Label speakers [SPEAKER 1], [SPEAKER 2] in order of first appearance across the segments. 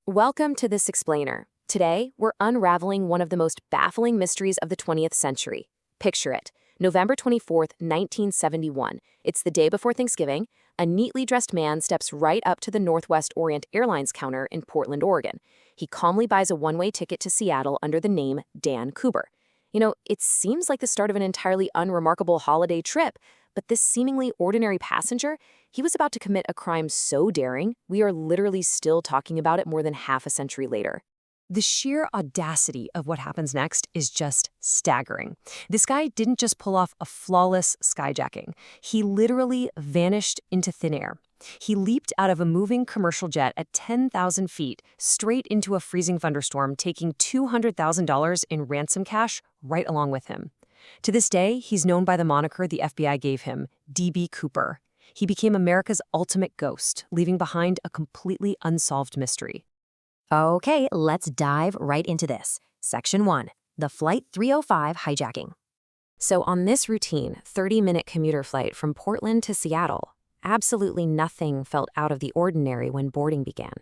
[SPEAKER 1] Welcome to This Explainer. Today, we're unraveling one of the most baffling mysteries of the 20th century. Picture it. November 24th, 1971. It's the day before Thanksgiving. A neatly dressed man steps right up to the Northwest Orient Airlines counter in Portland, Oregon. He calmly buys a one-way ticket to Seattle under the name Dan Cooper. It seems like the start of an entirely unremarkable holiday trip, but this seemingly ordinary passenger, he was about to commit a crime so daring, we are literally still talking about it more than half a century later.
[SPEAKER 2] The sheer audacity of what happens next is just staggering. This guy didn't just pull off a flawless skyjacking. He literally vanished into thin air. He leaped out of a moving commercial jet at 10,000 feet straight into a freezing thunderstorm, taking $200,000 in ransom cash right along with him. To this day, he's known by the moniker the FBI gave him, DB Cooper. He became America's ultimate ghost, leaving behind a completely unsolved mystery.
[SPEAKER 3] Okay, let's dive right into this. Section 1. The Flight 305 hijacking.
[SPEAKER 1] So on this routine 30-minute commuter flight from Portland to Seattle, absolutely nothing felt out of the ordinary when boarding began.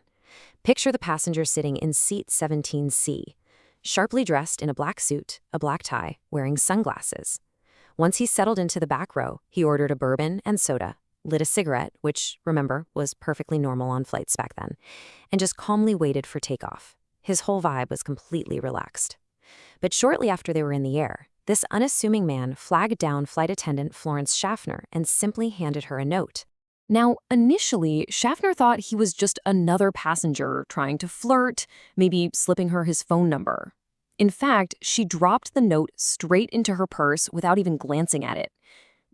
[SPEAKER 1] Picture the passenger sitting in seat 17C, sharply dressed in a black suit, a black tie, wearing sunglasses. Once he settled into the back row, he ordered a bourbon and soda, lit a cigarette, which, remember, was perfectly normal on flights back then, and just calmly waited for takeoff. His whole vibe was completely relaxed. But shortly after they were in the air, this unassuming man flagged down flight attendant Florence Schaffner and simply handed her a note.
[SPEAKER 2] Now, initially, Schaffner thought he was just another passenger trying to flirt, maybe slipping her his phone number. In fact, she dropped the note straight into her purse without even glancing at it.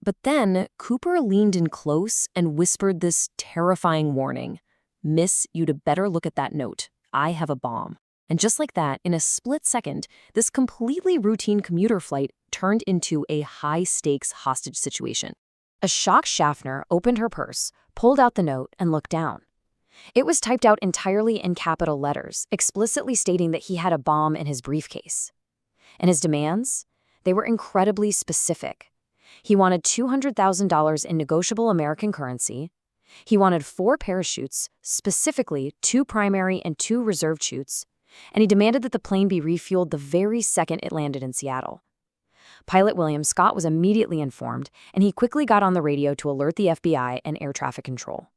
[SPEAKER 2] But then, Cooper leaned in close and whispered this terrifying warning. "Miss, you'd better look at that note. I have a bomb." And just like that, in a split second, this completely routine commuter flight turned into a high-stakes hostage situation.
[SPEAKER 3] A shocked Schaffner opened her purse, pulled out the note, and looked down. It was typed out entirely in capital letters, explicitly stating that he had a bomb in his briefcase. And his demands? They were incredibly specific. He wanted $200,000 in negotiable American currency. He wanted 4 parachutes, specifically 2 primary and 2 reserve chutes, and he demanded that the plane be refueled the very second it landed in Seattle. Pilot William Scott was immediately informed, and he quickly got on the radio to alert the FBI and air traffic control.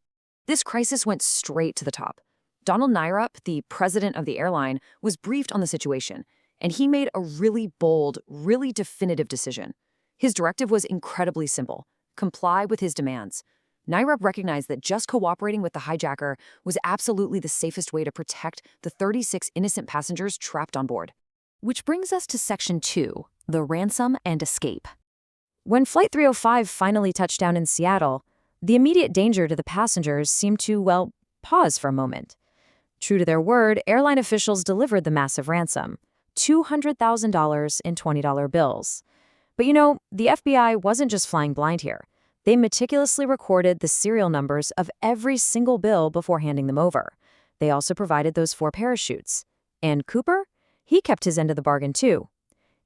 [SPEAKER 2] This crisis went straight to the top. Donald Nyrup, the president of the airline, was briefed on the situation, and he made a really bold, really definitive decision. His directive was incredibly simple: comply with his demands. Nyrup recognized that just cooperating with the hijacker was absolutely the safest way to protect the 36 innocent passengers trapped on board. Which brings us to Section 2, the ransom and escape. When Flight 305 finally touched down in Seattle, the immediate danger to the passengers seemed to, pause for a moment. True to their word, airline officials delivered the massive ransom, $200,000 in $20 bills. But the FBI wasn't just flying blind here. They meticulously recorded the serial numbers of every single bill before handing them over. They also provided those 4 parachutes. And Cooper? He kept his end of the bargain too.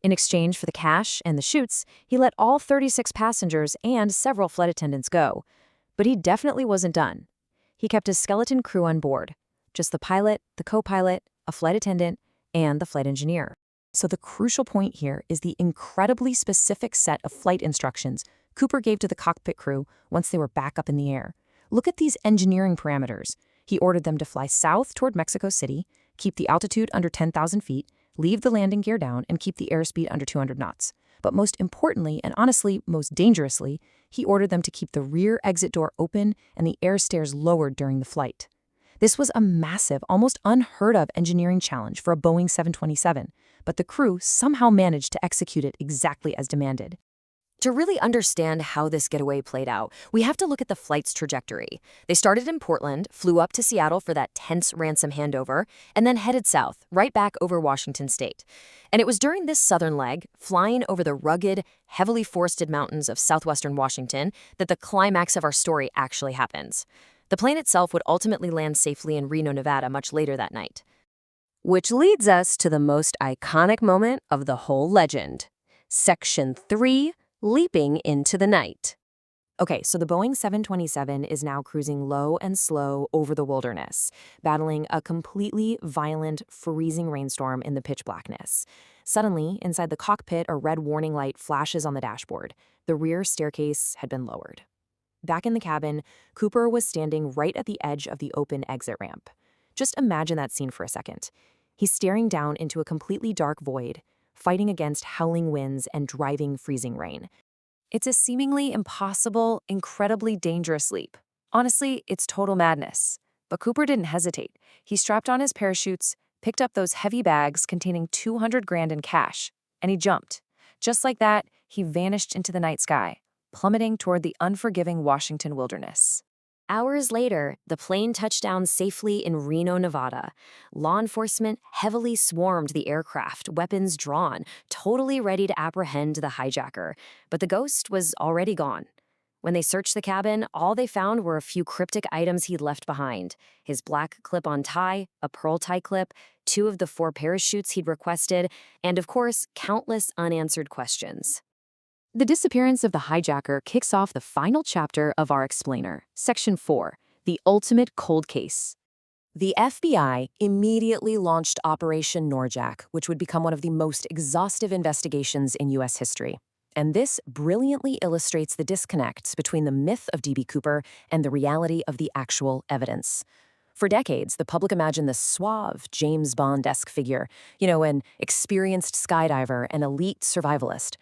[SPEAKER 2] In exchange for the cash and the chutes, he let all 36 passengers and several flight attendants go. But he definitely wasn't done. He kept his skeleton crew on board. Just the pilot, the co-pilot, a flight attendant, and the flight engineer. So the crucial point here is the incredibly specific set of flight instructions Cooper gave to the cockpit crew once they were back up in the air. Look at these engineering parameters. He ordered them to fly south toward Mexico City, keep the altitude under 10,000 feet, leave the landing gear down, and keep the airspeed under 200 knots. But most importantly, and honestly most dangerously, he ordered them to keep the rear exit door open and the air stairs lowered during the flight. This was a massive, almost unheard of engineering challenge for a Boeing 727, but the crew somehow managed to execute it exactly as demanded.
[SPEAKER 1] To really understand how this getaway played out, we have to look at the flight's trajectory. They started in Portland, flew up to Seattle for that tense ransom handover, and then headed south, right back over Washington state. And it was during this southern leg, flying over the rugged, heavily forested mountains of southwestern Washington, that the climax of our story actually happens. The plane itself would ultimately land safely in Reno, Nevada much later that night. Which leads us to the most iconic moment of the whole legend. Section 3, Leaping into the Night. Okay, so the Boeing 727 is now cruising low and slow over the wilderness, battling a completely violent, freezing rainstorm in the pitch blackness. Suddenly, inside the cockpit, a red warning light flashes on the dashboard. The rear staircase had been lowered. Back in the cabin, Cooper was standing right at the edge of the open exit ramp. Just imagine that scene for a second. He's staring down into a completely dark void, fighting against howling winds and driving freezing rain. It's a seemingly impossible, incredibly dangerous leap. Honestly, it's total madness. But Cooper didn't hesitate. He strapped on his parachutes, picked up those heavy bags containing 200 grand in cash, and he jumped. Just like that, he vanished into the night sky, plummeting toward the unforgiving Washington wilderness.
[SPEAKER 3] Hours later, the plane touched down safely in Reno, Nevada. Law enforcement heavily swarmed the aircraft, weapons drawn, totally ready to apprehend the hijacker. But the ghost was already gone. When they searched the cabin, all they found were a few cryptic items he'd left behind: his black clip-on tie, a pearl tie clip, 2 of the 4 parachutes he'd requested, and of course, countless unanswered questions. The disappearance of the hijacker kicks off the final chapter of our explainer, Section 4, the ultimate cold case.
[SPEAKER 2] The FBI immediately launched Operation Norjack, which would become one of the most exhaustive investigations in U.S. history. And this brilliantly illustrates the disconnects between the myth of D.B. Cooper and the reality of the actual evidence. For decades, the public imagined this suave, James Bond-esque figure, an experienced skydiver and elite survivalist.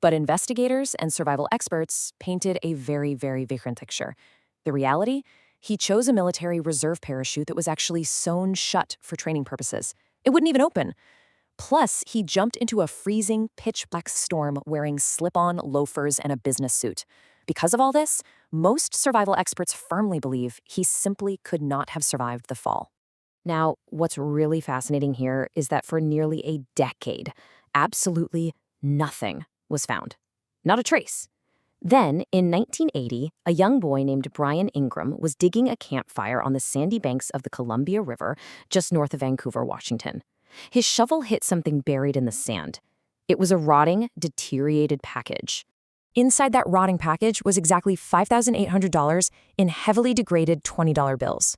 [SPEAKER 2] But investigators and survival experts painted a very, very different picture. The reality? He chose a military reserve parachute that was actually sewn shut for training purposes. It wouldn't even open. Plus, he jumped into a freezing, pitch-black storm wearing slip-on loafers and a business suit. Because of all this, most survival experts firmly believe he simply could not have survived the fall.
[SPEAKER 3] Now, what's really fascinating here is that for nearly a decade, absolutely nothing was found. Not a trace. Then, in 1980, a young boy named Brian Ingram was digging a campfire on the sandy banks of the Columbia River just north of Vancouver, Washington. His shovel hit something buried in the sand. It was a rotting, deteriorated package. Inside that rotting package was exactly $5,800 in heavily degraded $20 bills.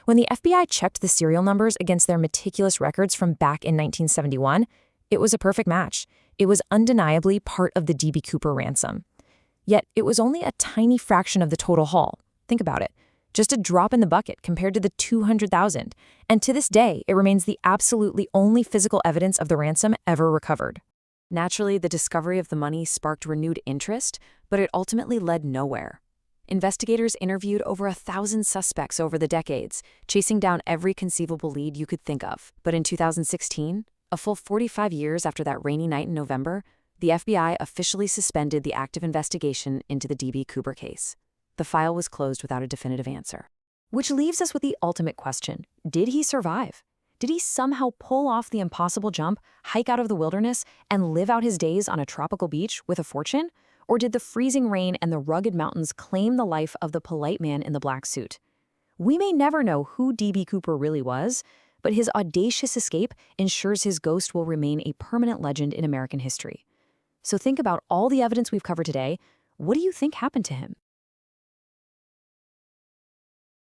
[SPEAKER 3] When the FBI checked the serial numbers against their meticulous records from back in 1971, it was a perfect match. It was undeniably part of the D.B. Cooper ransom. Yet it was only a tiny fraction of the total haul. Think about it. Just a drop in the bucket compared to the $200,000. And to this day, it remains the absolutely only physical evidence of the ransom ever recovered. Naturally, the discovery of the money sparked renewed interest, but it ultimately led nowhere. Investigators interviewed over 1,000 suspects over the decades, chasing down every conceivable lead you could think of. But in 2016, a full 45 years after that rainy night in November, the FBI officially suspended the active investigation into the D.B. Cooper case. The file was closed without a definitive answer. Which leaves us with the ultimate question: did he survive? Did he somehow pull off the impossible jump, hike out of the wilderness, and live out his days on a tropical beach with a fortune? Or did the freezing rain and the rugged mountains claim the life of the polite man in the black suit? We may never know who D.B. Cooper really was, but his audacious escape ensures his ghost will remain a permanent legend in American history. So think about all the evidence we've covered today. What do you think happened to him?